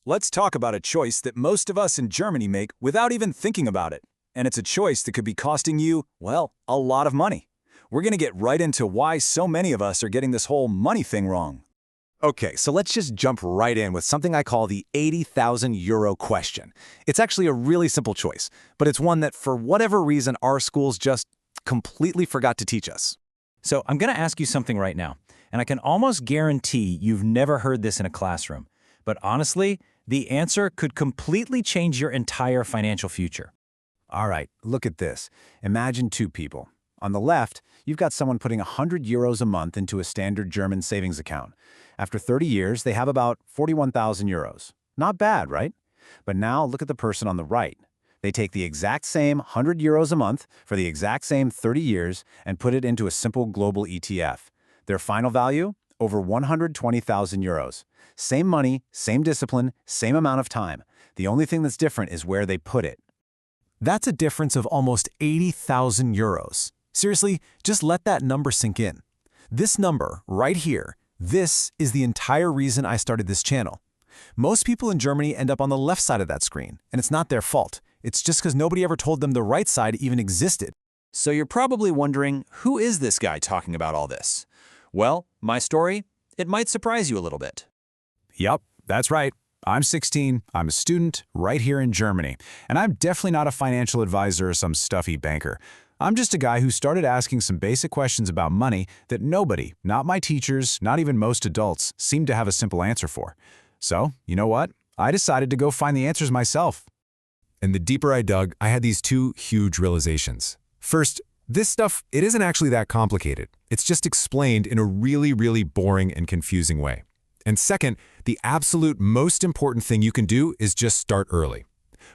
Let's talk about a choice that most of us in Germany make without even thinking about it. And it's a choice that could be costing you, well, a lot of money. We're going to get right into why so many of us are getting this whole money thing wrong. Okay, so let's just jump right in with something I call the 80,000 euro question. It's actually a really simple choice, but it's one that for whatever reason our schools just completely forgot to teach us. So I'm going to ask you something right now, and I can almost guarantee you've never heard this in a classroom. But honestly, the answer could completely change your entire financial future. All right, look at this. Imagine two people. On the left, you've got someone putting 100 euros a month into a standard German savings account. After 30 years, they have about 41,000 euros. Not bad, right? But now look at the person on the right. They take the exact same 100 euros a month for the exact same 30 years and put it into a simple global ETF. Their final value? Over 120,000 euros. Same money, same discipline, same amount of time. The only thing that's different is where they put it. That's a difference of almost 80,000 euros. Seriously, just let that number sink in. This number, right here, this is the entire reason I started this channel. Most people in Germany end up on the left side of that screen, and it's not their fault. It's just because nobody ever told them the right side even existed. So you're probably wondering, who is this guy talking about all this? Well, my story, it might surprise you a little bit. Yup, that's right. I'm 16, I'm a student right here in Germany, and I'm definitely not a financial advisor or some stuffy banker. I'm just a guy who started asking some basic questions about money that nobody, not my teachers, not even most adults, seem to have a simple answer for. So, you know what? I decided to go find the answers myself. And the deeper I dug, I had these two huge realizations. First, this stuff, it isn't actually that complicated. It's just explained in a really boring and confusing way. And second, the absolute most important thing you can do is just start early.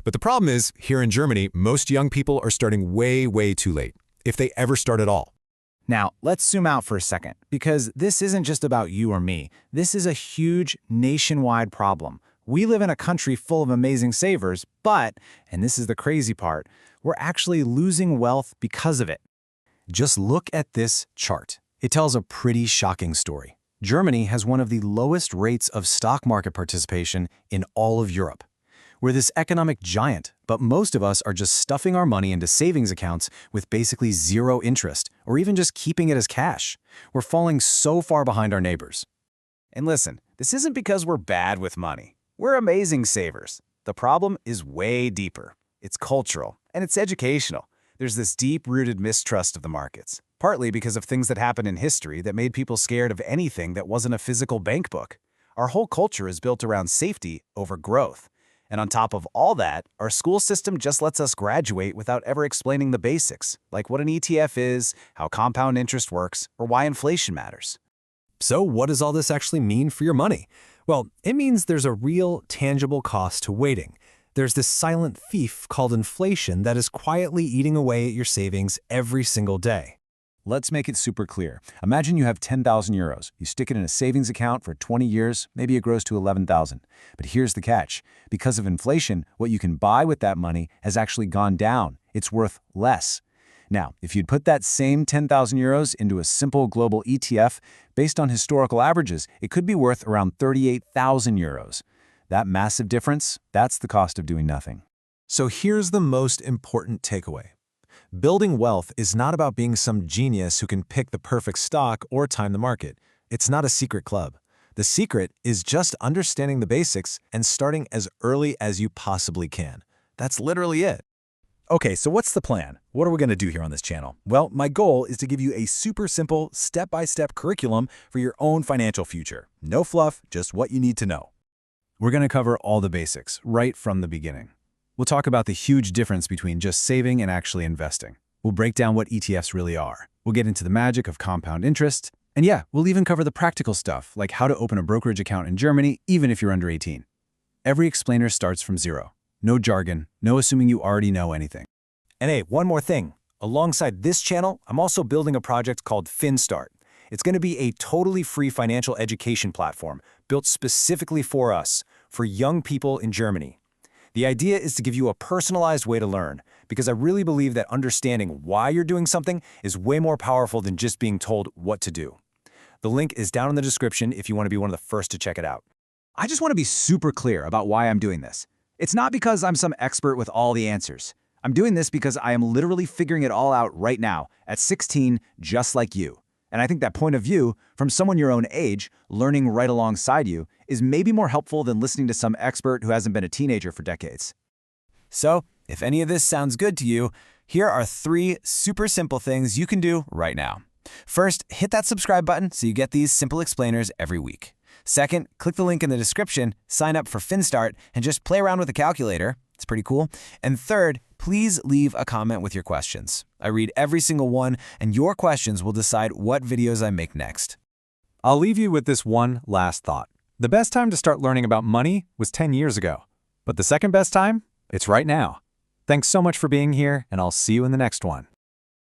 But the problem is, here in Germany, most young people are starting way too late, if they ever start at all. Now, let's zoom out for a second, because this isn't just about you or me. This is a huge nationwide problem. We live in a country full of amazing savers, but, and this is the crazy part, we're actually losing wealth because of it. Just look at this chart. It tells a pretty shocking story. Germany has one of the lowest rates of stock market participation in all of Europe. We're this economic giant, but most of us are just stuffing our money into savings accounts with basically zero interest, or even just keeping it as cash. We're falling so far behind our neighbors. And listen, this isn't because we're bad with money. We're amazing savers. The problem is way deeper. It's cultural, and it's educational. There's this deep-rooted mistrust of the markets, partly because of things that happened in history that made people scared of anything that wasn't a physical bank book. Our whole culture is built around safety over growth. And on top of all that, our school system just lets us graduate without ever explaining the basics, like what an ETF is, how compound interest works, or why inflation matters. So what does all this actually mean for your money? Well, it means there's a real, tangible cost to waiting. There's this silent thief called inflation that is quietly eating away at your savings every single day. Let's make it super clear. Imagine you have 10,000 euros. You stick it in a savings account for 20 years, maybe it grows to 11,000. But here's the catch. Because of inflation, what you can buy with that money has actually gone down. It's worth less. Now, if you'd put that same 10,000 euros into a simple global ETF, based on historical averages, it could be worth around 38,000 euros. That massive difference, that's the cost of doing nothing. So here's the most important takeaway. Building wealth is not about being some genius who can pick the perfect stock or time the market. It's not a secret club. The secret is just understanding the basics and starting as early as you possibly can. That's literally it. Okay, so what's the plan? What are we going to do here on this channel? Well, my goal is to give you a super simple, step-by-step curriculum for your own financial future. No fluff, just what you need to know. We're going to cover all the basics, right from the beginning. We'll talk about the huge difference between just saving and actually investing. We'll break down what ETFs really are. We'll get into the magic of compound interest. And yeah, we'll even cover the practical stuff, like how to open a brokerage account in Germany, even if you're under 18. Every explainer starts from zero. No jargon, no assuming you already know anything. And hey, one more thing. Alongside this channel, I'm also building a project called FinStart. It's going to be a totally free financial education platform built specifically for us, for young people in Germany. The idea is to give you a personalized way to learn, because I really believe that understanding why you're doing something is way more powerful than just being told what to do. The link is down in the description if you want to be one of the first to check it out. I just want to be super clear about why I'm doing this. It's not because I'm some expert with all the answers. I'm doing this because I am literally figuring it all out right now, at 16, just like you. And I think that point of view, from someone your own age, learning right alongside you, is maybe more helpful than listening to some expert who hasn't been a teenager for decades. So, if any of this sounds good to you, here are 3 super simple things you can do right now. First, hit that subscribe button so you get these simple explainers every week. Second, click the link in the description, sign up for FinStart, and just play around with the calculator. It's pretty cool. And third, please leave a comment with your questions. I read every single one, and your questions will decide what videos I make next. I'll leave you with this one last thought. The best time to start learning about money was 10 years ago. But the second best time? It's right now. Thanks so much for being here, and I'll see you in the next one.